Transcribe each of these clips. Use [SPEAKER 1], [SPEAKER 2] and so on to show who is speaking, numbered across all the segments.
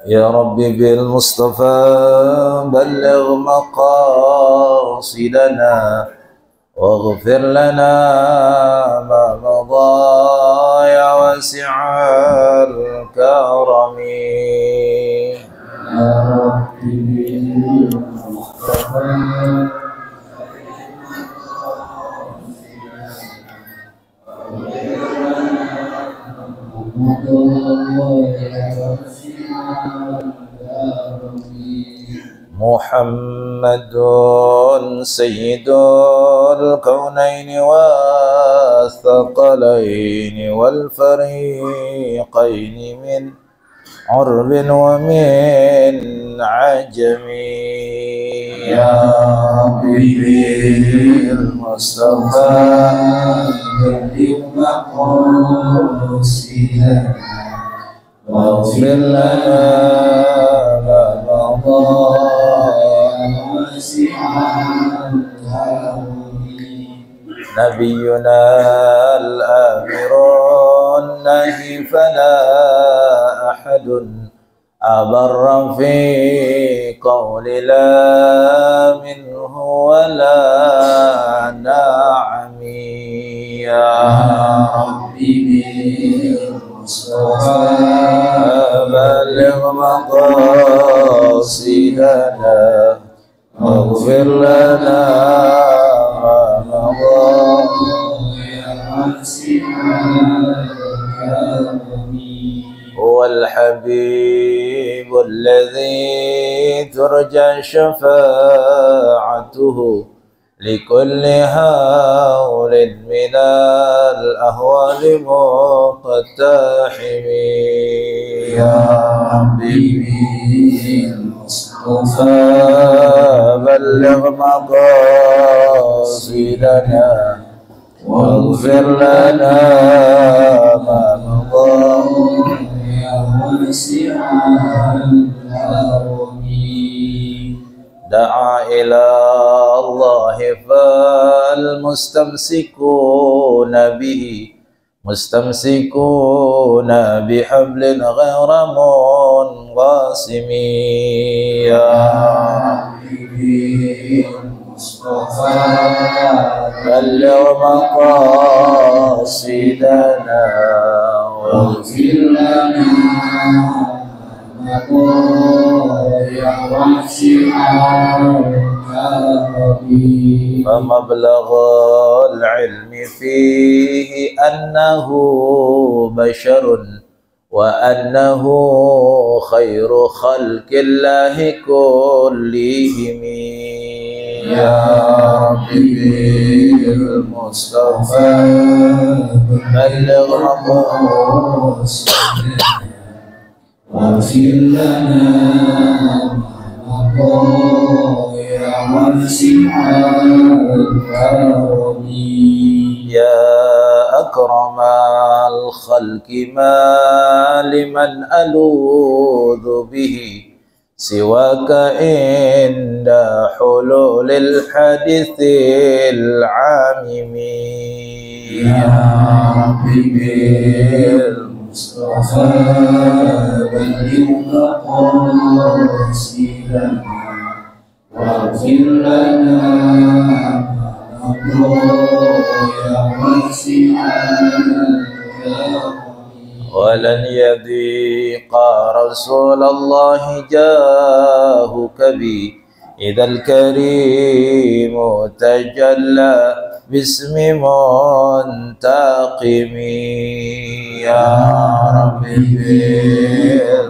[SPEAKER 1] يا رب بالمصطفى بلغ مقاصدنا واغفر لنا ما مضى يا واسع الكرم. يا رب بالمصطفى محمد سيد الكونين والثقلين والفريقين من عرب ومن عجم. يا ربي بالمصطفى بلغ مقاصدنا واغفر لنا ما مضى نبينا الآمر النهي فلا أحد أبر في قول لا منه ولا نعم. يا ربي بالمصطفى بلغ مقاصدنا واغفر لنا ما مضى يا واسع الكرم. هو الحبيب الذي ترجى شفاعته لكل هول من الأهوال مقتحم. يا ربي بالمصطفى بلغ مقاصدنا واغفر لنا ما مضى يا واسع الكرم. دعا إلى الله فالمستمسكون به مستمسكون بحبل غير منقسم. يا ربي المصطفى بلغ مقاصدنا واغفر لنا يا واسع الكرم. فمبلغ العلم فيه أنه بشر وأنه خير خلق الله كلهم. يا ربي بالمصطفى بلغ مقاصدنا واغفر لنا ما مضى يا واسع الكرم. يا أكرم الخلق ما لمن ألوذ به سواك عند حلول الحديث العامم. يا ربي بالمصطفى بلغ مقاصدنا واغفر لنا ما مضى يا واسع الكرم. ولن يضيق رسول الله جاهك بي إذا الكريم تجلى باسم منتقم. يا ربي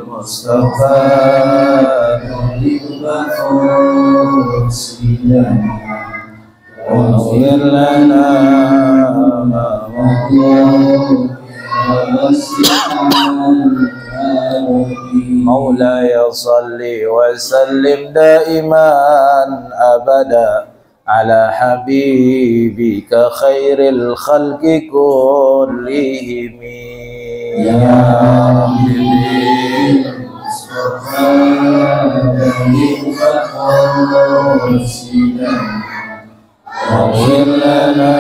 [SPEAKER 1] بالمصطفى بلغ مقاصدنا واغفر لنا ما مضى مولاي صل وسلم دائما أبدا على حبيبك خير الخلق كلهم. يا ربي بالمصطفى بلغ مقاصدنا واغفر لنا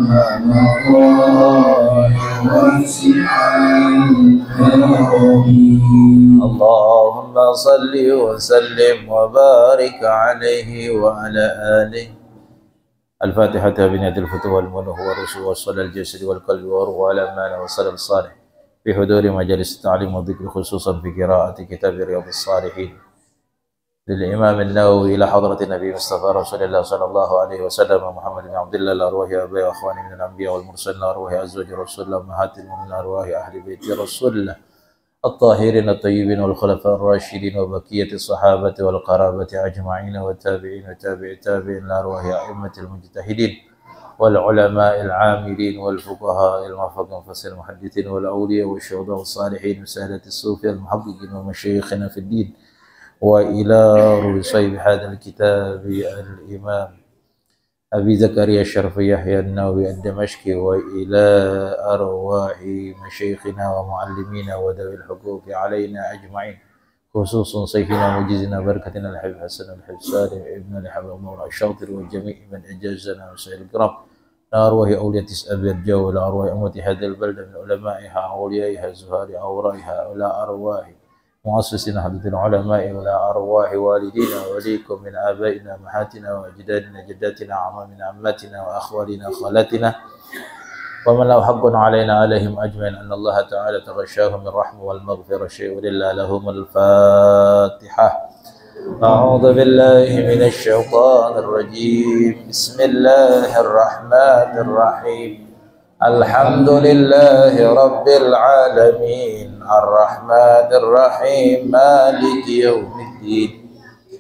[SPEAKER 1] ما مضى واسع الكرم. اللهم صل وسلم وبارك عليه وعلى آله. الفاتحة بنية الفتوى والمنه والرسول والصلاة الجسد والقلب والروح والأمان والسلام الصالح في حضور مجالس التعليم والذكر خصوصا في قراءة كتاب رياض الصالحين للإمام النووي إلى حضرة النبي مصطفى رسول الله صلى الله عليه وسلم محمد بن عبد الله الأرواح أبي وأخواني من الأنبياء والمرسلين أرواح أزواج رسول الله أمهات المؤمنين أرواح أهل بيت رسول الله الطاهرين الطيبين والخلفاء الراشدين وبقية الصحابة والقرابة أجمعين والتابعين وتابع التابعين لأرواح أئمة المجتهدين والعلماء العاملين والفقهاء المفسرين المحدثين والأولياء والشهداء والصالحين وسادة الصوفية المحققين ومشايخنا في الدين وإلى رسول هذا الكتاب الإمام أبي زكريا الشرف يحيى النووي الدمشقي وإلى أرواح مشايخنا ومعلمينا وذوي الحقوق علينا أجمعين خصوصا سيفنا وجزنا بركتنا الحبيب حسن الحبيب سالم ابن الحبيب مولى الشاطر وجميع من أجازنا وسائر الكرام لأرواح أولياء أبي الجو لأرواح أمة هذا البلدة من علمائها أوليائها زهار أورائها ولا أرواح مؤسسين حضرة العلماء ولا أرواح والدينا وليكم من آبائنا أمهاتنا وأجدادنا جداتنا عمامنا عماتنا وأخوالنا خالاتنا ومن له حق علينا عليهم أجمعين أن الله تعالى تغشاهم بالرحمة والمغفرة شيء ولله لهم الفاتحة. أعوذ بالله من الشيطان الرجيم بسم الله الرحمن الرحيم الحمد لله رب العالمين الرحمن الرحيم مالك يوم الدين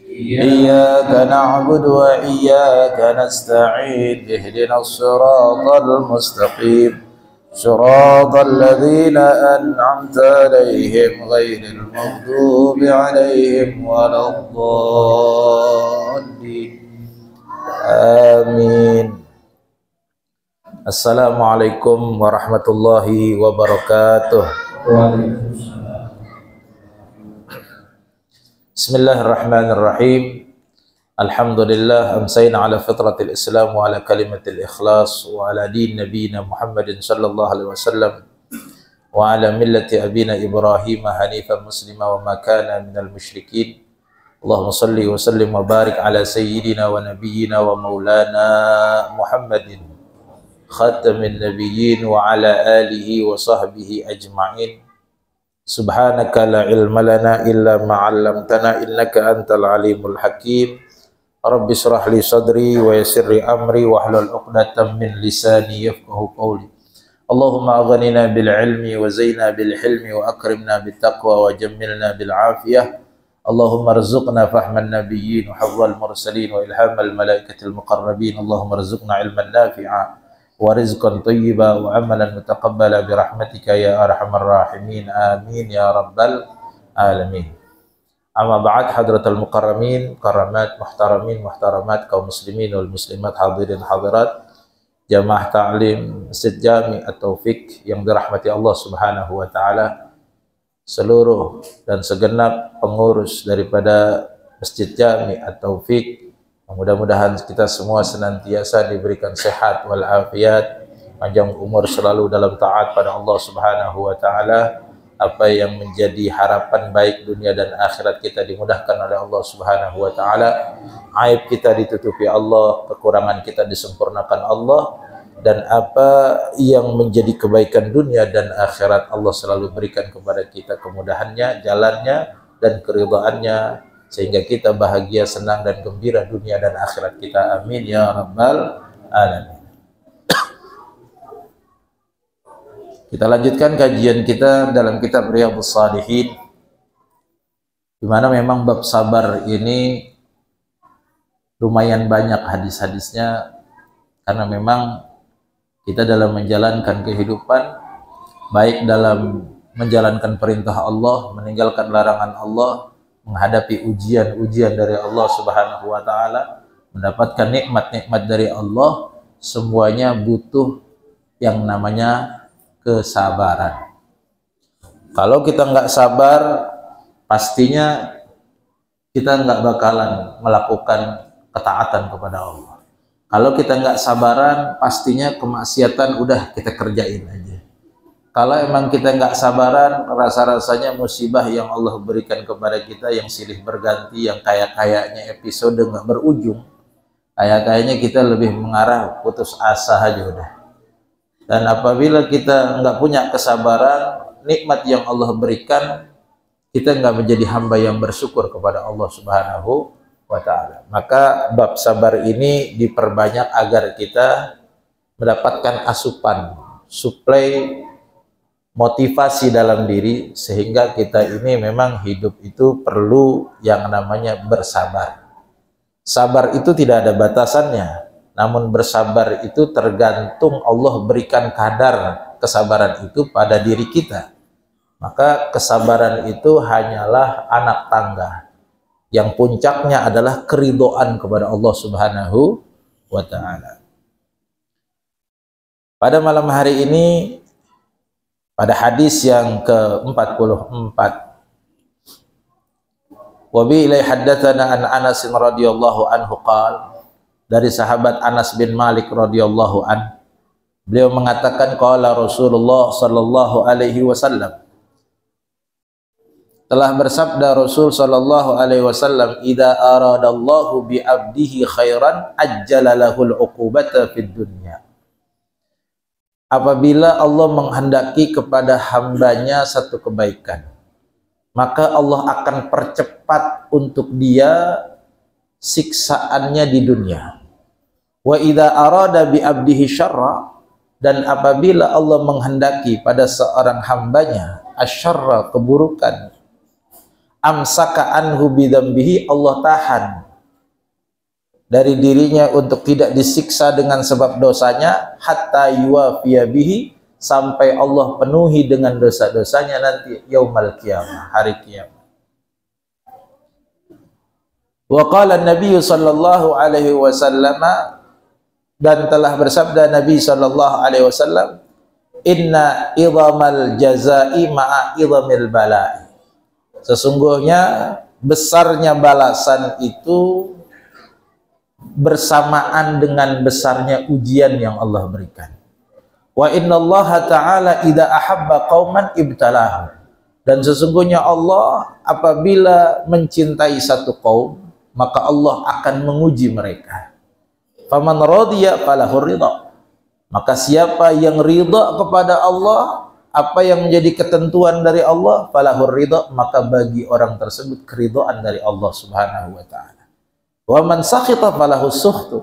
[SPEAKER 1] إياك نعبد وإياك نستعين اهدنا الصراط المستقيم صراط الذين أنعمت عليهم غير المغضوب عليهم ولا الضالين آمين. Assalamualaikum warahmatullahi wabarakatuh. Bismillahirrahmanirrahim. Alhamdulillah amsayna ala fitratil Islam wa ala kalimatil ikhlas wa ala din nabiyina Muhammadin sallallahu alaihi wasallam wa ala millati abina Ibrahim hanifan muslima wa ma kana minal musyrikin. Allahumma salli wa sallim wa barik ala sayyidina wa nabiyyina wa maulana Muhammadin khatamin nabiyyin wa ala alihi wa sahbihi ajma'in. Subhanaka la ilma lana illa ma 'allamtana innaka antal alimul hakim. Rabbi shrah li sadri wa yassir li amri wa hlul 'uqdatam min lisani yafqahu qawli. Allahumma aghnina bil ilmi wa zaina bil hilmi wa akrimna bit taqwa wa jammilna bil afiyah. Allahumma rzuqna fahman nabiyyin wa hafdhal mursalin wa ilhamal malaikatil muqarrabin. Allahumma rzuqna ilman nafi'a wa rizqan thayyiba wa amalan mutaqabbala bi rahmatika ya arhamar rahimin amin ya rabbal alamin. Amma ba'd, hadratal mukarramin karamat muhtaramin muhtaramat kaum muslimin wal muslimat hadirin hadirat jamaah ta'lim Masjid Jami At-Taufiq yang dirahmati Allah Subhanahu wa taala, seluruh dan segenap pengurus daripada Masjid Jami At-Taufiq. Mudah-mudahan kita semua senantiasa diberikan sehat walafiat, panjang umur selalu dalam taat pada Allah Subhanahu wa taala. Apa yang menjadi harapan baik dunia dan akhirat kita dimudahkan oleh Allah Subhanahu wa taala. Aib kita ditutupi Allah, kekurangan kita disempurnakan Allah, dan apa yang menjadi kebaikan dunia dan akhirat Allah selalu berikan kepada kita kemudahannya, jalannya dan keridhaannya, sehingga kita bahagia, senang dan gembira dunia dan akhirat kita. Amin ya rabbal alamin. Kita lanjutkan kajian kita dalam kitab Riyadhus Shalihin, di mana memang bab sabar ini lumayan banyak hadis-hadisnya, karena memang kita dalam menjalankan kehidupan, baik dalam menjalankan perintah Allah, meninggalkan larangan Allah, menghadapi ujian-ujian dari Allah Subhanahu wa taala, mendapatkan nikmat-nikmat dari Allah, semuanya butuh yang namanya kesabaran. Kalau kita nggak sabar, pastinya kita nggak bakalan melakukan ketaatan kepada Allah. Kalau kita nggak sabaran, pastinya kemaksiatan udah kita kerjain aja. Kalau emang kita nggak sabaran, rasa-rasanya musibah yang Allah berikan kepada kita yang silih berganti, yang kayaknya episode nggak berujung, kayaknya kita lebih mengarah putus asa aja udah. Dan apabila kita nggak punya kesabaran, nikmat yang Allah berikan, kita nggak menjadi hamba yang bersyukur kepada Allah Subhanahu wa Ta'ala. Maka bab sabar ini diperbanyak agar kita mendapatkan asupan, suplai motivasi dalam diri, sehingga kita ini memang hidup itu perlu yang namanya bersabar. Sabar itu tidak ada batasannya, namun bersabar itu tergantung Allah berikan kadar kesabaran itu pada diri kita. Maka kesabaran itu hanyalah anak tangga yang puncaknya adalah keridhaan kepada Allah Subhanahu wa Ta'ala. Pada malam hari ini, pada hadis yang ke-44, wa bi ilai haddatsana an Anas radhiyallahu anhu qala, dari sahabat Anas bin Malik radhiyallahu an, beliau mengatakan qala Rasulullah sallallahu alaihi wasallam, telah bersabda Rasul sallallahu alaihi wasallam, idza aradallahu bi 'abdihi khairan ajjala lahul 'uqubata fid dunya. Apabila Allah menghendaki kepada hambanya satu kebaikan, maka Allah akan percepat untuk dia siksaannya di dunia. Wa idza arada bi 'abdihi syarra, dan apabila Allah menghendaki pada seorang hambanya asyarra, keburukan, amsaka anhu bidzambihi, Allah tahan dari dirinya untuk tidak disiksa dengan sebab dosanya, hatta yuwafiya bihi, sampai Allah penuhi dengan dosa-dosanya nanti yaumal qiyamah, hari kiamat. Wa qala Nabi sallallahu alaihi wasallam, dan telah bersabda Nabi sallallahu alaihi wasallam, inna idhamal jazai ma'a idhamil bala'i. Sesungguhnya besarnya balasan itu bersamaan dengan besarnya ujian yang Allah berikan. Wa innallaha ta'ala idza ahabba qauman ibtalahu, dan sesungguhnya Allah apabila mencintai satu kaum, maka Allah akan menguji mereka. Faman radiya falahu ridha, maka siapa yang ridha kepada Allah, apa yang menjadi ketentuan dari Allah, falahu ridha, maka bagi orang tersebut keridhaan dari Allah Subhanahu wa Ta'ala. Wa man sakhita falahu sukhtu,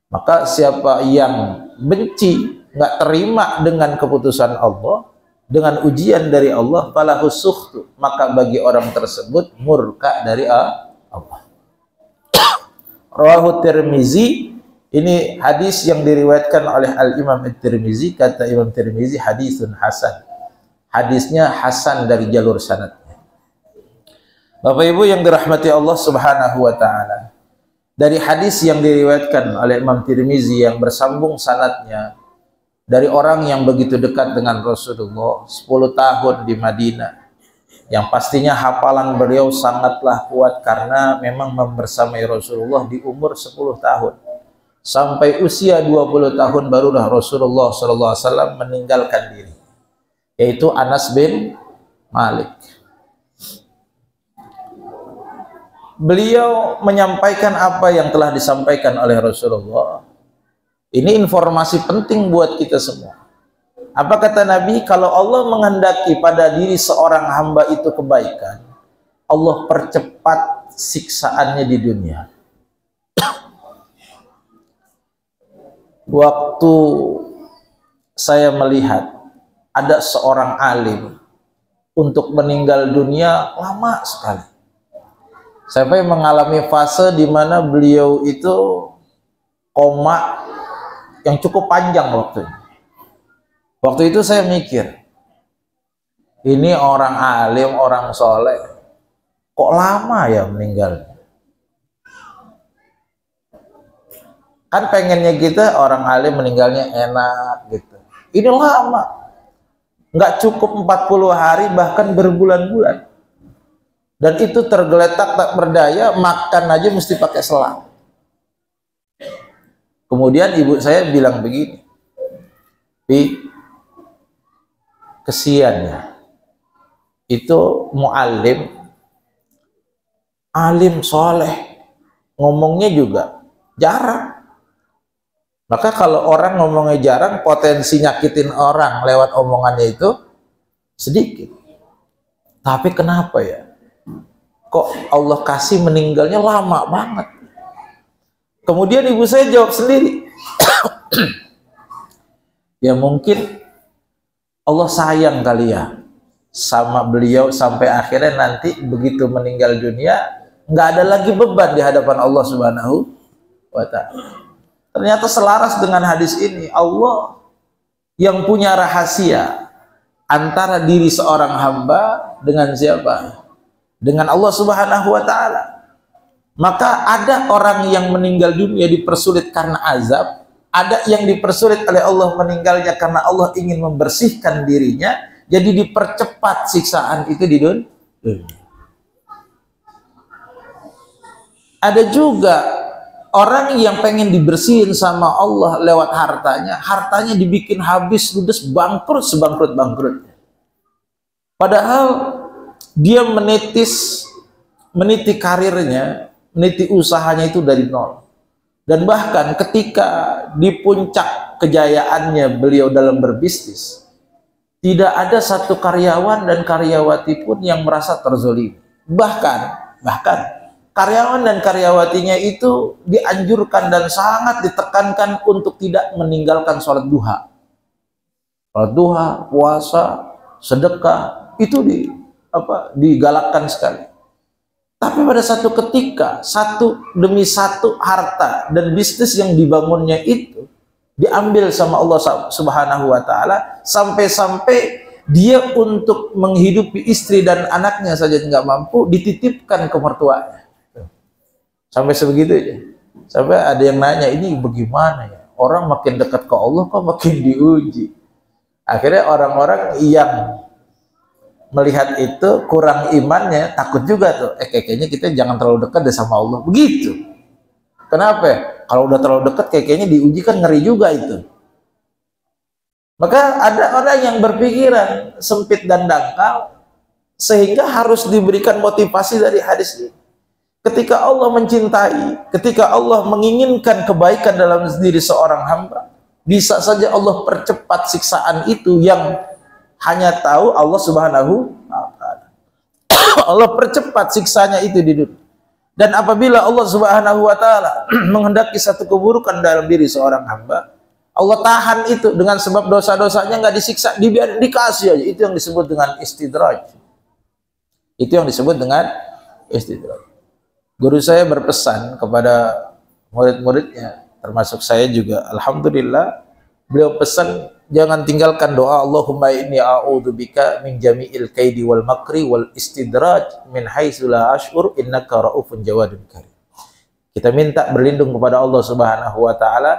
[SPEAKER 1] maka siapa yang benci, nggak terima dengan keputusan Allah, dengan ujian dari Allah, falahu sukhtu, maka bagi orang tersebut murka dari Allah. Rawahu Tirmizi, ini hadis yang diriwayatkan oleh Al-Imam At-Tirmizi. Kata Imam Tirmizi, hadisun hasan, hadisnya hasan dari jalur sanadnya. Bapak Ibu yang dirahmati Allah Subhanahu wa Ta'ala, dari hadis yang diriwayatkan oleh Imam Tirmizi yang bersambung sanadnya dari orang yang begitu dekat dengan Rasulullah, 10 tahun di Madinah, yang pastinya hafalan beliau sangatlah kuat karena memang membersamai Rasulullah di umur 10 tahun. Sampai usia 20 tahun barulah Rasulullah SAW meninggalkan diri, yaitu Anas bin Malik. Beliau menyampaikan apa yang telah disampaikan oleh Rasulullah. Ini informasi penting buat kita semua. Apa kata Nabi? Kalau Allah menghendaki pada diri seorang hamba itu kebaikan, Allah percepat siksaannya di dunia. Waktu saya melihat ada seorang alim untuk meninggal dunia lama sekali. Sampai mengalami fase di mana beliau itu koma yang cukup panjang waktunya. Waktu itu saya mikir, ini orang alim, orang soleh, kok lama ya meninggal? Kan pengennya kita orang alim meninggalnya enak gitu. Ini lama, nggak cukup 40 hari, bahkan berbulan-bulan. Dan itu tergeletak tak berdaya, makan aja mesti pakai selang. Kemudian ibu saya bilang begini, Pi, kesiannya itu muallim, alim soleh, ngomongnya juga jarang. Maka kalau orang ngomongnya jarang, potensi nyakitin orang lewat omongannya itu sedikit. Tapi kenapa ya? Kok Allah kasih meninggalnya lama banget? Kemudian ibu saya jawab sendiri. Ya mungkin Allah sayang kali ya sama beliau sampai akhirnya nanti begitu meninggal dunia nggak ada lagi beban di hadapan Allah Subhanahu wa ta'ala. Ternyata selaras dengan hadis ini, Allah yang punya rahasia antara diri seorang hamba dengan siapa? Dengan Allah Subhanahu wa ta'ala. Maka ada orang yang meninggal dunia dipersulit karena azab, ada yang dipersulit oleh Allah meninggalnya karena Allah ingin membersihkan dirinya, jadi dipercepat siksaan itu di dunia. Ada juga orang yang pengen dibersihin sama Allah lewat hartanya, hartanya dibikin habis, ludes, bangkrut, sebangkrut-bangkrutnya. Padahal dia meniti karirnya, meniti usahanya itu dari nol. Dan bahkan ketika di puncak kejayaannya beliau dalam berbisnis, tidak ada satu karyawan dan karyawati pun yang merasa terzolimi. Bahkan karyawan dan karyawatinya itu dianjurkan dan sangat ditekankan untuk tidak meninggalkan sholat duha. Sholat duha, puasa, sedekah itu digalakkan sekali. Tapi pada satu ketika, satu demi satu harta dan bisnis yang dibangunnya itu diambil sama Allah Subhanahu wa ta'ala, sampai-sampai dia untuk menghidupi istri dan anaknya saja nggak mampu, dititipkan ke mertuanya. Sampai sebegitu ya. Sampai ada yang nanya, ini bagaimana ya? Orang makin dekat ke Allah kok makin diuji. Akhirnya orang-orang yang melihat itu kurang imannya, takut juga tuh. Kayaknya kita jangan terlalu dekat deh sama Allah. Begitu. Kenapa? Kalau udah terlalu dekat kayaknya diuji kan ngeri juga itu. Maka ada orang yang berpikiran sempit dan dangkal sehingga harus diberikan motivasi dari hadis ini. Ketika Allah mencintai, ketika Allah menginginkan kebaikan dalam diri seorang hamba, bisa saja Allah percepat siksaan itu yang hanya tahu Allah Subhanahu wa ta'ala. Allah percepat siksanya itu di dunia. Dan apabila Allah Subhanahu wa ta'ala menghendaki satu keburukan dalam diri seorang hamba, Allah tahan itu dengan sebab dosa-dosanya nggak disiksa, dibiarin, dikasih aja. Itu yang disebut dengan istidraj. Itu yang disebut dengan istidraj. Guru saya berpesan kepada murid-muridnya, termasuk saya juga, alhamdulillah, beliau pesan jangan tinggalkan doa Allahumma inni a'udzubika min jami'il kaidi wal makri wal istidraj min haitsu la asy'ur innaka raufun jawadun karim. Kita minta berlindung kepada Allah Subhanahu wa ta'ala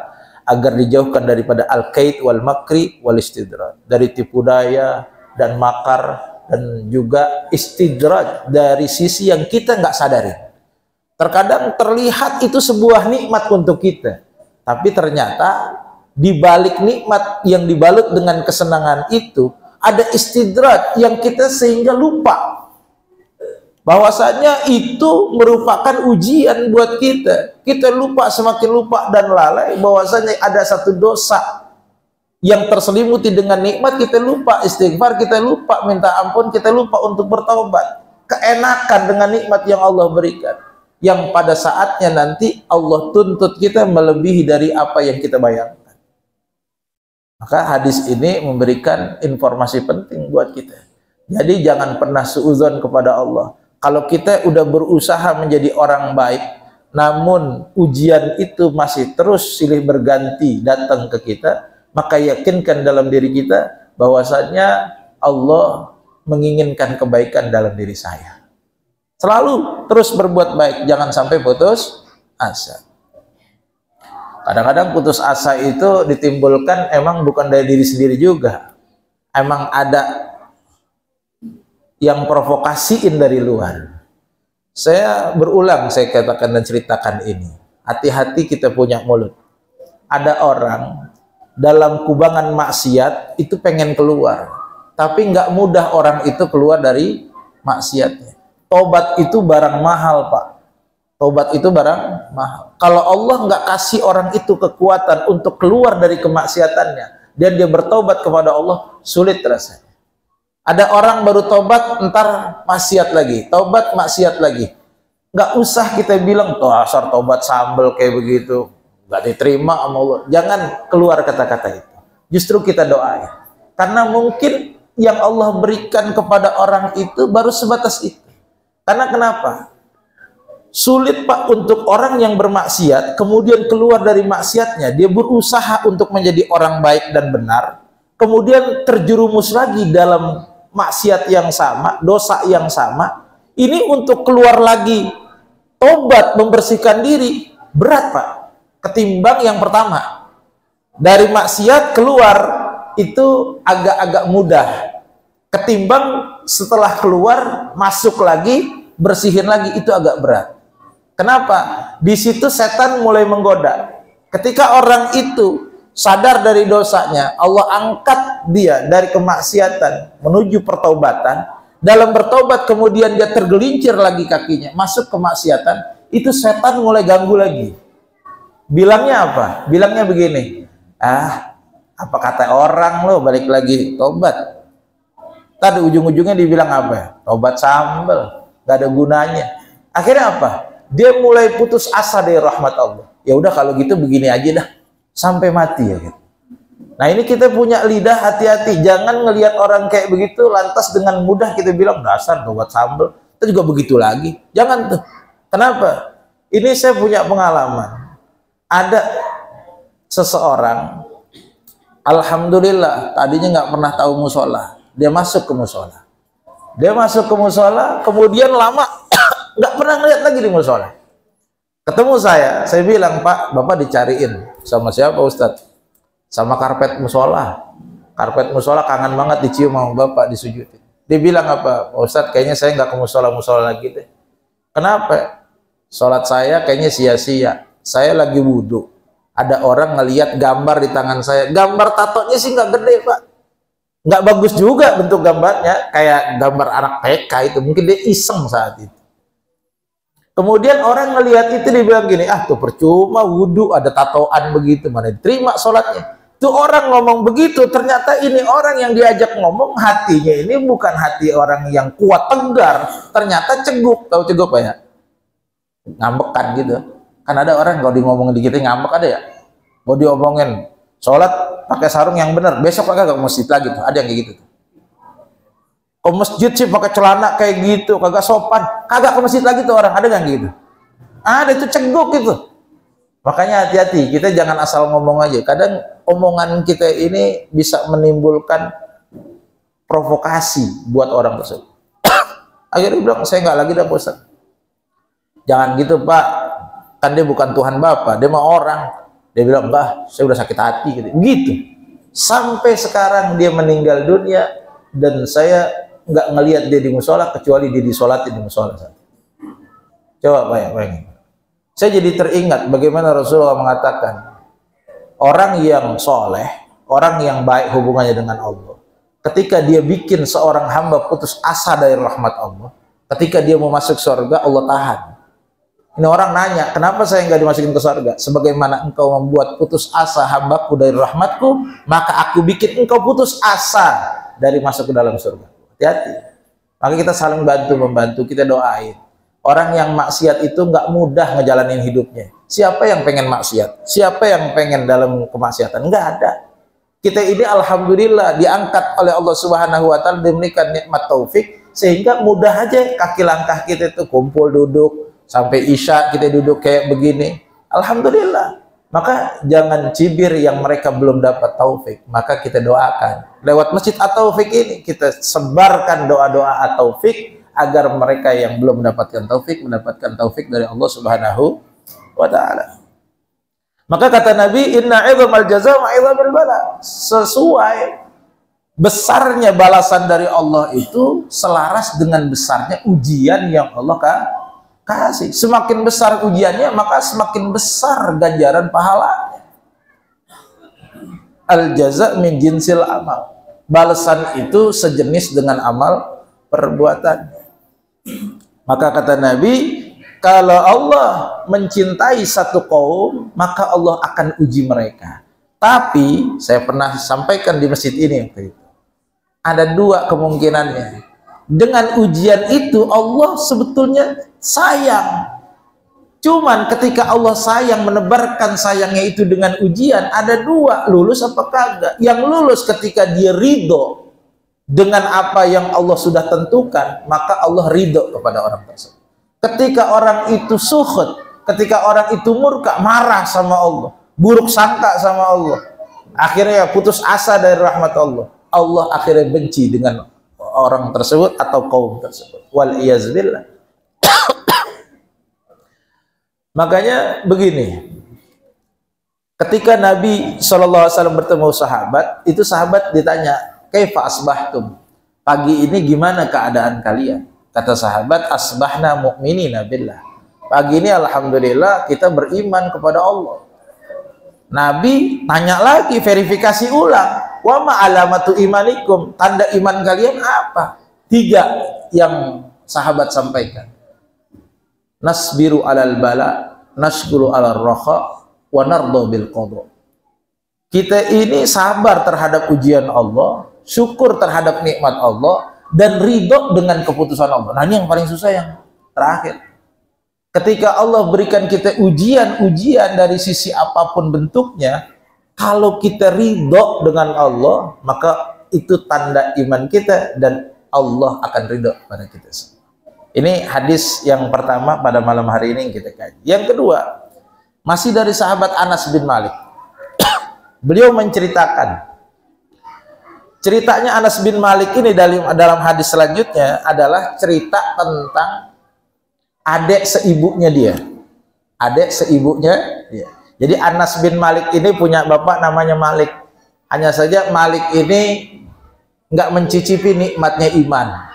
[SPEAKER 1] agar dijauhkan daripada al-kaid wal makri wal istidraj, dari tipu daya dan makar, dan juga istidraj dari sisi yang kita nggak sadari. Terkadang terlihat itu sebuah nikmat untuk kita, tapi ternyata di balik nikmat yang dibalut dengan kesenangan itu ada istidraj yang kita sehingga lupa bahwasanya itu merupakan ujian buat kita. Kita lupa, semakin lupa dan lalai bahwasanya ada satu dosa yang terselimuti dengan nikmat. Kita lupa istighfar, kita lupa minta ampun, kita lupa untuk bertaubat. Keenakan dengan nikmat yang Allah berikan, yang pada saatnya nanti Allah tuntut kita melebihi dari apa yang kita bayangkan. Maka hadis ini memberikan informasi penting buat kita. Jadi jangan pernah suudzon kepada Allah. Kalau kita udah berusaha menjadi orang baik, namun ujian itu masih terus silih berganti datang ke kita, maka yakinkan dalam diri kita bahwasanya Allah menginginkan kebaikan dalam diri saya. Selalu terus berbuat baik, jangan sampai putus asa. Kadang-kadang putus asa itu ditimbulkan emang bukan dari diri sendiri juga. Emang ada yang provokasiin dari luar. Saya berulang saya katakan dan ceritakan ini. Hati-hati kita punya mulut. Ada orang dalam kubangan maksiat itu pengen keluar. tapi nggak mudah orang itu keluar dari maksiatnya. Tobat itu barang mahal, Pak. Tobat itu barang mahal. Kalau Allah nggak kasih orang itu kekuatan untuk keluar dari kemaksiatannya dan dia bertobat kepada Allah, sulit rasanya. Ada orang baru tobat, entar maksiat lagi, tobat maksiat lagi. Nggak usah kita bilang tuh asal tobat sambel kayak begitu, nggak diterima sama Allah. Jangan keluar kata-kata itu. Justru kita doain. Karena mungkin yang Allah berikan kepada orang itu baru sebatas itu. Karena kenapa? Sulit, Pak, untuk orang yang bermaksiat kemudian keluar dari maksiatnya, dia berusaha untuk menjadi orang baik dan benar, kemudian terjerumus lagi dalam maksiat yang sama, dosa yang sama. Ini untuk keluar lagi, tobat, membersihkan diri, berat, Pak, ketimbang yang pertama. Dari maksiat keluar itu agak-agak mudah, ketimbang setelah keluar masuk lagi, bersihin lagi, itu agak berat. Kenapa? Di situ setan mulai menggoda. Ketika orang itu sadar dari dosanya, Allah angkat dia dari kemaksiatan menuju pertaubatan. Dalam bertobat kemudian dia tergelincir lagi kakinya, masuk kemaksiatan, itu setan mulai ganggu lagi. Bilangnya apa? Bilangnya begini, apa kata orang lo, balik lagi tobat. Tadi ujung-ujungnya dibilang apa? Tobat sambel, gak ada gunanya. Akhirnya apa? Dia mulai putus asa dari rahmat Allah. Ya udah kalau gitu begini aja dah, sampai mati ya gitu. Nah ini kita punya lidah, hati-hati, jangan ngelihat orang kayak begitu lantas dengan mudah kita bilang dasar tobat sambel, kita juga begitu lagi. Jangan tuh. Kenapa? Ini saya punya pengalaman. Ada seseorang, alhamdulillah, tadinya nggak pernah tahu musola, dia masuk ke musola. Dia masuk ke musola, kemudian lama nggak pernah ngeliat lagi di musola. Ketemu saya bilang, Pak, Bapak dicariin sama siapa Ustadz? Sama karpet musola. Karpet musola kangen banget dicium sama Bapak, disujudin. Dia bilang apa? Ustadz, kayaknya saya nggak ke musola-musola lagi deh. Kenapa? Sholat saya kayaknya sia-sia. Saya lagi wudhu. Ada orang ngeliat gambar di tangan saya. Gambar tatonya sih nggak gede, Pak. Nggak bagus juga bentuk gambarnya. Kayak gambar anak TK itu. Mungkin dia iseng saat itu. Kemudian orang ngelihat itu dia bilang gini, tuh percuma wudhu ada tatoan begitu, mana diterima sholatnya. Tuh orang ngomong begitu, ternyata ini orang yang diajak ngomong hatinya ini bukan hati orang yang kuat tegar, ternyata ceguk. Tahu ceguk apa ya? Ngambekan gitu. Kan ada orang kalau di ngomongin dikit ngambek, ada ya? Mau diomongin sholat pakai sarung yang benar, besok kagak ke masjid lagi tuh, ada yang kayak gitu tuh. Ke masjid sih pakai celana kayak gitu, kagak sopan, kagak ke masjid lagi tuh orang, ada nggak gitu? Ada, itu ceguk gitu. Makanya hati-hati, kita jangan asal ngomong aja. Kadang omongan kita ini bisa menimbulkan provokasi buat orang tersebut. Akhirnya dia bilang, saya nggak lagi dah Ustaz. Jangan gitu Pak, kan dia bukan Tuhan Bapak, dia mah orang. Dia bilang, enggak, saya udah sakit hati gitu. Gitu. Sampai sekarang dia meninggal dunia dan saya nggak ngelihat dia di musola kecuali dia disolatin di musola. Coba bayangin. Saya jadi teringat bagaimana Rasulullah mengatakan orang yang soleh, orang yang baik hubungannya dengan Allah, ketika dia bikin seorang hamba putus asa dari rahmat Allah, ketika dia mau masuk surga Allah tahan. Ini orang nanya, kenapa saya nggak dimasukin ke surga? Sebagaimana engkau membuat putus asa hambaku dari rahmatku, maka aku bikin engkau putus asa dari masuk ke dalam surga. Hati-hati. Maka kita saling bantu-membantu, kita doain. Orang yang maksiat itu nggak mudah ngejalanin hidupnya. Siapa yang pengen maksiat? Siapa yang pengen dalam kemaksiatan? Nggak ada. Kita ini alhamdulillah diangkat oleh Allah Subhanahu wa taala, diberikan nikmat taufik sehingga mudah aja kaki langkah kita itu kumpul duduk sampai isya kita duduk kayak begini. Alhamdulillah. Maka jangan cibir yang mereka belum dapat taufik, maka kita doakan. Lewat Masjid At-Taufik ini kita sebarkan doa-doa At-Taufik agar mereka yang belum mendapatkan taufik dari Allah Subhanahu wa taala. Maka kata Nabi, inna 'idzamal jazaa wa 'idzamul bala. Sesuai besarnya balasan dari Allah itu selaras dengan besarnya ujian yang Allah kasih. Semakin besar ujiannya, maka semakin besar ganjaran pahalanya. Al jaza min jinsil amal. balasan itu sejenis dengan amal perbuatan. Maka kata Nabi, kalau Allah mencintai satu kaum, maka Allah akan uji mereka. Tapi saya pernah sampaikan di masjid ini waktu itu, ada dua kemungkinannya. Dengan ujian itu Allah sebetulnya sayang. Cuman ketika Allah sayang, menebarkan sayangnya itu dengan ujian, ada dua, lulus apa kagak. Yang lulus ketika dia ridho dengan apa yang Allah sudah tentukan, maka Allah ridho kepada orang tersebut. Ketika orang itu sukhut, ketika orang itu murka, marah sama Allah, buruk sangka sama Allah, akhirnya putus asa dari rahmat Allah, Allah akhirnya benci dengan orang tersebut atau kaum tersebut. Wal iyaz billah. Makanya begini, ketika Nabi SAW bertemu sahabat, itu sahabat ditanya, kaifa asbahtum? Pagi ini gimana keadaan kalian? Kata sahabat, asbahna mu'minina billah. Pagi ini alhamdulillah kita beriman kepada Allah. Nabi tanya lagi, verifikasi ulang, wa ma alamatu imanikum? Tanda iman kalian apa? 3 yang sahabat sampaikan. Nasbiru alal bala, nashkuru alal raha, wa nardo bil qadha. Kita ini sabar terhadap ujian Allah, syukur terhadap nikmat Allah, dan ridho dengan keputusan Allah. Nah ini yang paling susah, yang terakhir. Ketika Allah berikan kita ujian-ujian dari sisi apapun bentuknya, kalau kita ridho dengan Allah, maka itu tanda iman kita dan Allah akan ridho pada kita semua. Ini hadis yang pertama pada malam hari ini yang kita kaji. Yang kedua, masih dari sahabat Anas bin Malik. Beliau menceritakan, ceritanya Anas bin Malik ini dalam hadis selanjutnya adalah cerita tentang adik seibunya dia. Adik seibunya dia. Jadi Anas bin Malik ini punya bapak namanya Malik. Hanya saja Malik ini nggak mencicipi nikmatnya iman.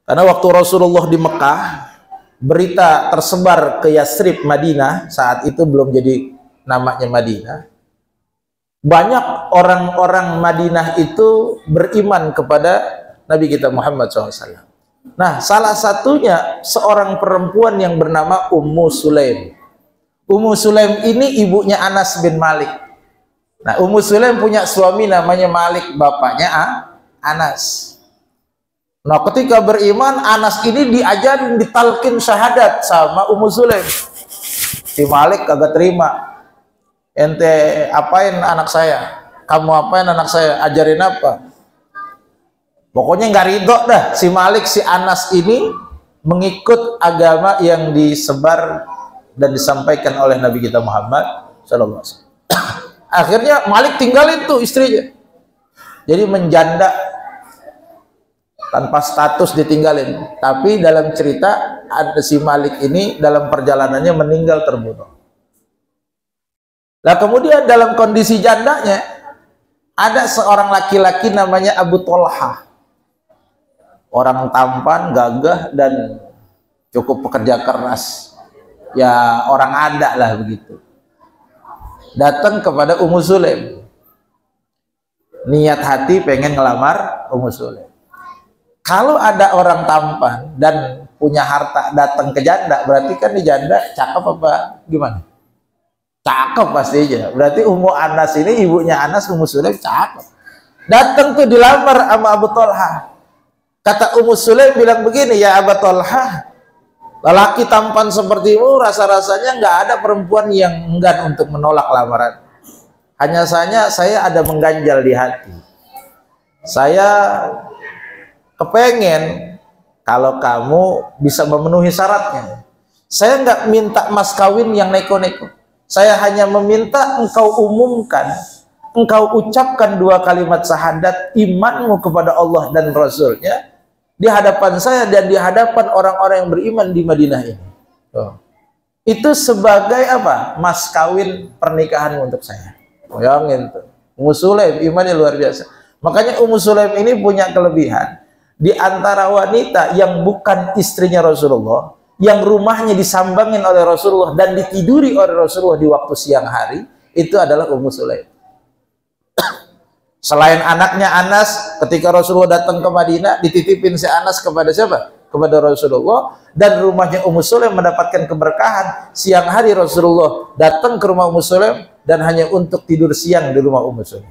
[SPEAKER 1] Karena waktu Rasulullah di Mekah, berita tersebar ke Yasrib, Madinah, saat itu belum jadi namanya Madinah. Banyak orang-orang Madinah itu beriman kepada Nabi kita Muhammad SAW. Nah, salah satunya seorang perempuan yang bernama Ummu Sulaim. Ummu Sulaim ini ibunya Anas bin Malik. Nah, Ummu Sulaim punya suami namanya Malik, bapaknya Anas. Nah, ketika beriman, Anas ini diajarin, ditalkin syahadat sama Ummu Sulaim. Si Malik kagak terima. Ente apain anak saya? Kamu apain anak saya? Ajarin apa? Pokoknya nggak ridho dah si Malik, si Anas ini mengikut agama yang disebar dan disampaikan oleh Nabi kita Muhammad SAW. Akhirnya Malik tinggalin tuh istrinya. Jadi menjanda, tanpa status ditinggalin. Tapi dalam cerita ada si Malik ini dalam perjalanannya meninggal terbunuh. Nah kemudian dalam kondisi jandanya ada seorang laki-laki namanya Abu Tolha. Orang tampan, gagah, dan cukup pekerja keras. Ya orang ada lah begitu. Datang kepada Ummu Sulaim. Niat hati pengen ngelamar Ummu Sulaim. Kalau ada orang tampan dan punya harta datang ke janda, berarti kan di janda cakep apa gimana? Cakep pastinya. Berarti Ummu Anas ini, ibunya Anas, Ummu Sulaim cakep. Datang tuh dilamar sama Abu Tolha. Kata Ummu Sulaim bilang begini, ya Abu Tolha, lelaki tampan sepertimu rasa-rasanya nggak ada perempuan yang enggan untuk menolak lamaran. Hanya saja saya ada mengganjal di hati. Saya kepengen kalau kamu bisa memenuhi syaratnya. Saya nggak minta mas kawin yang neko-neko. Saya hanya meminta engkau umumkan, engkau ucapkan 2 kalimat syahadat imanmu kepada Allah dan Rasulnya di hadapan saya dan di hadapan orang-orang yang beriman di Madinah ini. Itu sebagai apa? Mas kawin pernikahan untuk saya. Bayangin tuh. Ummu Sulaim imannya luar biasa. Makanya Ummu Sulaim ini punya kelebihan. Di antara wanita yang bukan istrinya Rasulullah, yang rumahnya disambangin oleh Rasulullah dan ditiduri oleh Rasulullah di waktu siang hari, itu adalah Ummu Sulaim. Selain anaknya Anas, ketika Rasulullah datang ke Madinah, dititipin si Anas kepada siapa? Kepada Rasulullah. Dan rumahnya Ummu Sulaim mendapatkan keberkahan. Siang hari Rasulullah datang ke rumah Ummu Sulaim dan hanya untuk tidur siang di rumah Ummu Sulaim.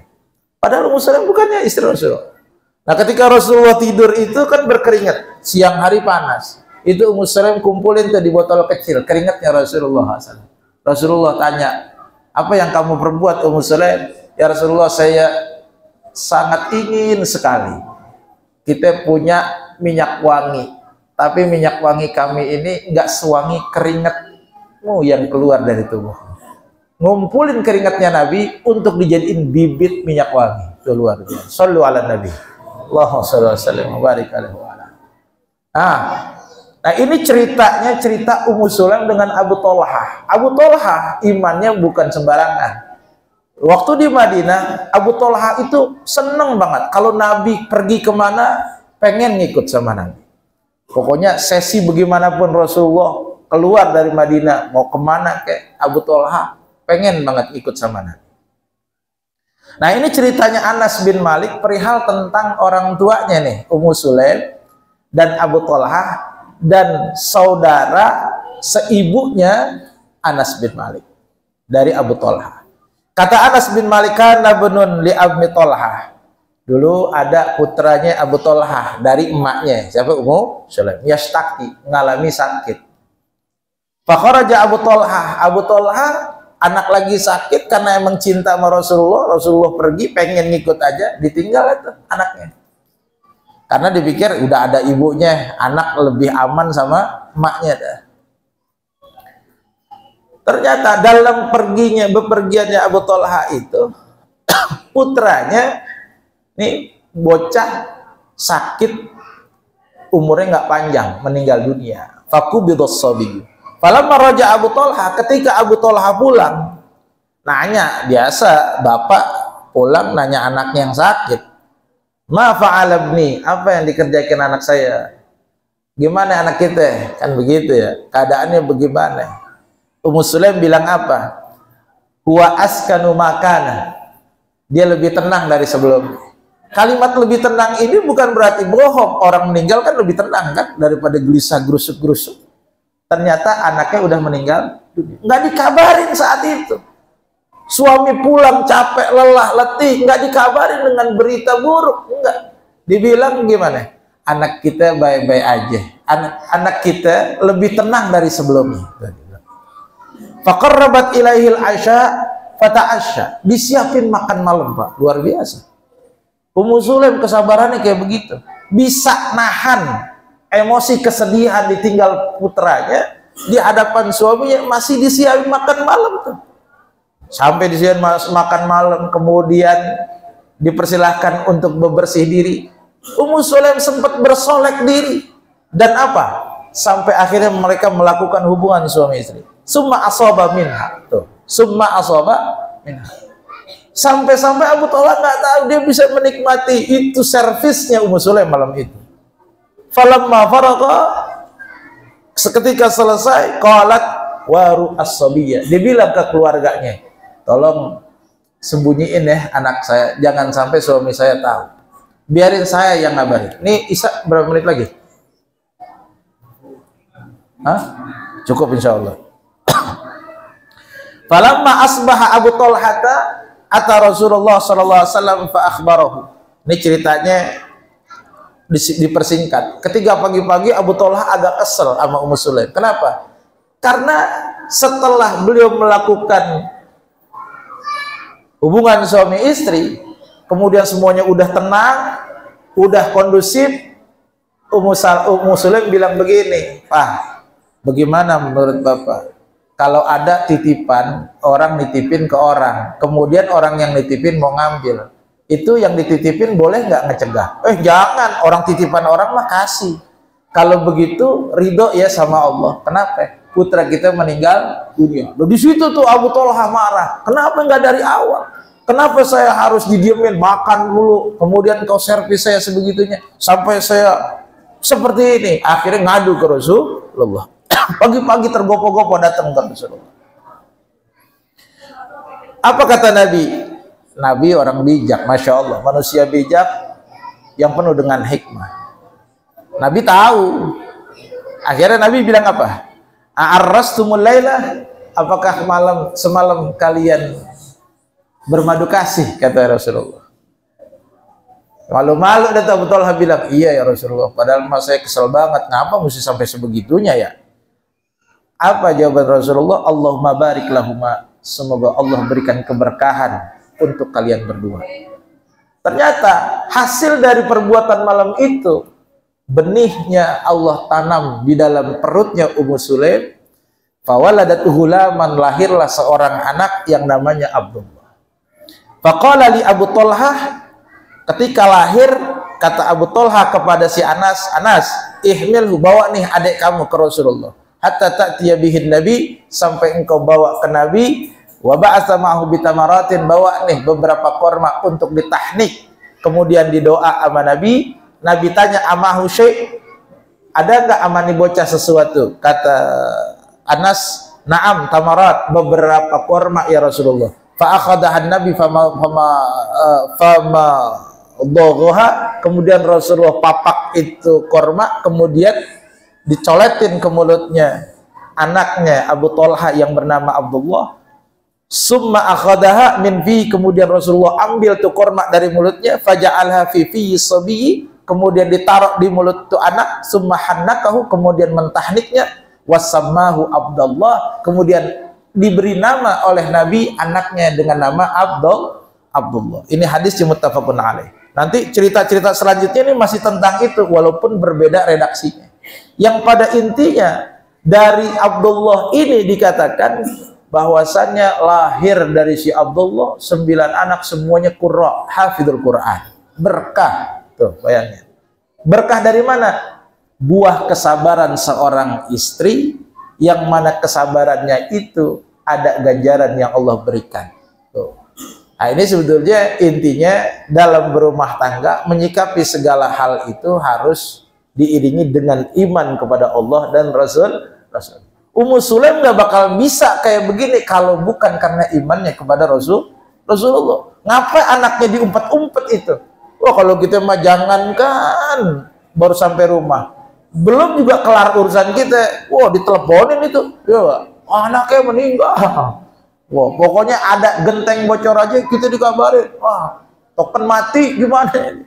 [SPEAKER 1] Padahal Ummu Sulaim bukannya istri Rasulullah. Nah, ketika Rasulullah tidur itu kan berkeringat. Siang hari panas. Itu Ummu Sulaim kumpulin tuh di botol kecil keringatnya Rasulullah SAW. Rasulullah tanya, apa yang kamu perbuat Ummu Sulaim? Ya Rasulullah, saya sangat ingin sekali kita punya minyak wangi, tapi minyak wangi kami ini enggak sewangi keringatmu yang keluar dari tubuh. Ngumpulin keringatnya Nabi untuk dijadiin bibit minyak wangi. Itu luar biasa. Shallu ala Nabi. Allahumma shalli wa sallim wa barik alaihi wa ala. Nah, ini ceritanya cerita Ummu Sulaim dengan Abu Thalhah. Abu Thalhah imannya bukan sembarangan. Waktu di Madinah, Abu Thalhah itu seneng banget. Kalau Nabi pergi kemana, pengen ngikut sama Nabi. Pokoknya sesi bagaimanapun Rasulullah keluar dari Madinah, mau kemana kayak Abu Thalhah, pengen banget ikut sama Nabi. Nah, ini ceritanya Anas bin Malik perihal tentang orang tuanya nih, Ummu Sulaim dan Abu Thalhah dan saudara seibunya Anas bin Malik dari Abu Thalhah. Kata Anas bin Malik, kana bunun li Abi Thalhah. Dulu ada putranya Abu Thalhah dari emaknya, siapa? Ummu Sulaim. Yastaki, mengalami sakit. Fa kharaja Abu Thalhah. Abu Thalhah anak lagi sakit karena emang cinta sama Rasulullah. Rasulullah pergi, pengen ngikut aja, ditinggal itu anaknya. Karena dipikir udah ada ibunya, anak lebih aman sama emaknya dah. Ternyata dalam bepergiannya Abu Thalhah itu putranya nih bocah sakit, umurnya nggak panjang, meninggal dunia. Faqubidas sabiyyu. Falamma raja Abu Thalhah, ketika Abu Thalhah pulang, nanya, biasa bapak pulang nanya anaknya yang sakit. Ma fa'ala ibni, apa yang dikerjakan anak saya? Gimana anak kita? Kan begitu ya, keadaannya bagaimana? Ummu Sulaim bilang apa? Huwa askanu makana. Dia lebih tenang dari sebelumnya. Kalimat lebih tenang ini bukan berarti bohong. Orang meninggal kan lebih tenang kan daripada gelisah gerusuk-gerusuk. Ternyata anaknya udah meninggal dunia. Nggak dikabarin saat itu. Suami pulang capek, lelah, letih, nggak dikabarin dengan berita buruk. Enggak. Dibilang gimana? Anak kita baik-baik aja. Anak kita lebih tenang dari sebelumnya. Faqarrabat ilaihil asya fata'asya. Disiapin makan malam, Pak. Luar biasa. Ummu Sulaim kesabarannya kayak begitu. Bisa nahan emosi kesedihan ditinggal putranya di hadapan suaminya, masih disiapin makan malam tuh. Sampai disiapin makan malam, kemudian dipersilahkan untuk bebersih diri. Ummu Sulaim sempat bersolek diri. Dan apa? Sampai akhirnya mereka melakukan hubungan suami istri. Summa asaba minha. Tuh. Summa asaba minha. Sampai-sampai Abu Thalhah nggak tahu dia bisa menikmati itu servisnya Ummu Sulaim malam itu. Falamma faragha, seketika selesai, qalat waru as-sabiyya. Dia bilang ke keluarganya, tolong sembunyiin ya anak saya, jangan sampai suami saya tahu. Biarin saya yang ngabarin. Nih Isa berapa menit lagi? Hah? Cukup insyaallah. Falamma asbaha Abu Thalhah ata Rasulullah sallallahu alaihi wasallam fa akhbarahu. Ini ceritanya dipersingkat. Ketika pagi-pagi Abu Thalhah agak kesel sama Ummu Sulaim. Kenapa? Karena setelah beliau melakukan hubungan suami istri, kemudian semuanya udah tenang, udah kondusif, Ummu Sulaim bilang begini, "Pak, bagaimana menurut Bapak? Kalau ada titipan, orang nitipin ke orang, kemudian orang yang nitipin mau ngambil, itu yang dititipin boleh nggak ngecegah?" Jangan, orang titipan orang mah kasih. Kalau begitu ridho ya sama Allah. Kenapa? Putra kita meninggal dunia. Loh, di situ tuh Abu Thalhah marah. Kenapa nggak dari awal? Kenapa saya harus didiemin, makan dulu, kemudian kau servis saya sebegitunya, sampai saya seperti ini? Akhirnya ngadu ke Rasulullah. Pagi-pagi tergopoh-gopoh datang ke Rasulullah. Apa kata Nabi? Nabi orang bijak, Masya Allah, manusia bijak yang penuh dengan hikmah. Nabi tahu. Akhirnya Nabi bilang apa? A'arrastumul laila, apakah semalam kalian bermadu kasih, kata Rasulullah. Malu-malu dan Abu Talha bilang, iya ya Rasulullah, padahal saya kesel banget, ngapa mesti sampai sebegitunya ya? Apa jawaban Rasulullah? Allahumma barik lahuma, semoga Allah berikan keberkahan untuk kalian berdua. Ternyata hasil dari perbuatan malam itu, benihnya Allah tanam di dalam perutnya Ummu Sulaim. Fawaladatu hulaman, lahirlah seorang anak yang namanya Abdullah. Faqala li Abu Talha, ketika lahir, kata Abu Talha kepada si Anas, Anas, ihmilhu, bawa nih adik kamu ke Rasulullah. Hatta ta'tiya bihin Nabi, sampai engkau bawa ke Nabi. Wa ba'atha ma'ahu bitamaratin, bawa nih beberapa korma untuk ditahnik. Kemudian didoa sama Nabi. Nabi tanya, amahu syai', ada enggak amani bocah sesuatu? Kata Anas, na'am tamarat, beberapa korma ya Rasulullah. Fa akhadahan Nabi fama dogha, kemudian Rasulullah papak itu korma, kemudian dicoletin ke mulutnya anaknya Abu Talha yang bernama Abdullah. Summa akhadaha min fi, kemudian Rasulullah ambil tuh korma dari mulutnya, faja'alha fi sabiyi, kemudian ditaruh di mulut tuh anak. Summa hannakahu, kemudian mentahniknya, wasammahu Abdullah, kemudian diberi nama oleh Nabi anaknya dengan nama Abdullah. Ini hadis muttafaqun alaih. Nanti cerita-cerita selanjutnya ini masih tentang itu, walaupun berbeda redaksinya. Yang pada intinya dari Abdullah ini dikatakan bahwasannya lahir dari si Abdullah 9 anak, semuanya qurra, hafidul Quran. Berkah. Tuh, bayangin. Berkah dari mana? Buah kesabaran seorang istri, yang mana kesabarannya itu ada ganjaran yang Allah berikan. Tuh. Nah, ini sebetulnya intinya dalam berumah tangga, menyikapi segala hal itu harus diiringi dengan iman kepada Allah dan Rasul. Ummu Sulaim gak bakal bisa kayak begini kalau bukan karena imannya kepada Rasulullah. Ngapain anaknya diumpet-umpet itu? Wah, kalau kita mah jangankan baru sampai rumah, belum juga kelar urusan kita, wah diteleponin itu, ya anaknya meninggal. Wah, pokoknya ada genteng bocor aja kita dikabarin, wah token mati gimana ini?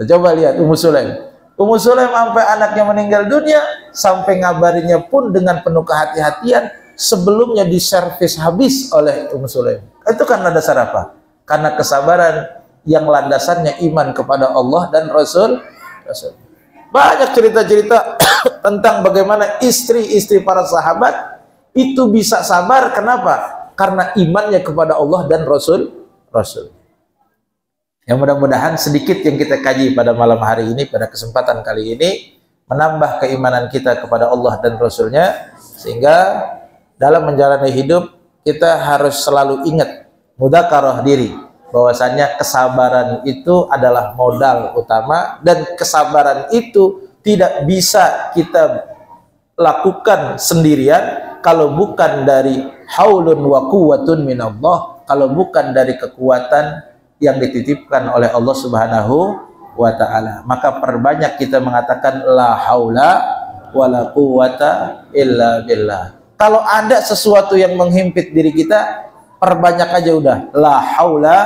[SPEAKER 1] Coba lihat Ummu Sulaim. Ummu Sulaim sampai anaknya meninggal dunia, sampai ngabarinya pun dengan penuh kehati-hatian, sebelumnya diservis habis oleh Ummu Sulaim. Itu karena dasar apa? Karena kesabaran yang landasannya iman kepada Allah dan Rasul. Banyak cerita-cerita tentang bagaimana istri-istri para sahabat itu bisa sabar. Kenapa? Karena imannya kepada Allah dan Rasul. Yang mudah-mudahan sedikit yang kita kaji pada malam hari ini, pada kesempatan kali ini, menambah keimanan kita kepada Allah dan Rasulnya, sehingga dalam menjalani hidup kita harus selalu ingat, mudzakarah diri, bahwasannya kesabaran itu adalah modal utama, dan kesabaran itu tidak bisa kita lakukan sendirian kalau bukan dari haulun wa quwwatun minallah, kalau bukan dari kekuatan yang dititipkan oleh Allah Subhanahu wa ta'ala. Maka perbanyak kita mengatakan la haula wa la quwwata illa billah. Kalau ada sesuatu yang menghimpit diri kita, perbanyak aja udah la haula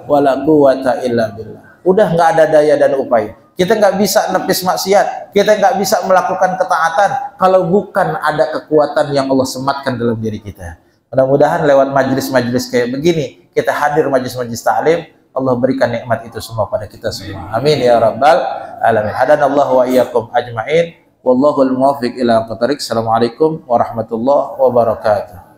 [SPEAKER 1] wa la quwwata illa billah. Udah nggak ada daya dan upaya. Kita nggak bisa nepis maksiat, kita nggak bisa melakukan ketaatan kalau bukan ada kekuatan yang Allah sematkan dalam diri kita. Mudah-mudahan lewat majlis-majlis kayak begini, kita hadir majlis-majlis ta'lim, Allah berikan nikmat itu semua pada kita semua. Amin ya rabbal alamin. Hadanallahu wa iyyakum ajma'in. Wallahul muwaffiq ila aqwamit thoriq. Assalamualaikum warahmatullahi wabarakatuh.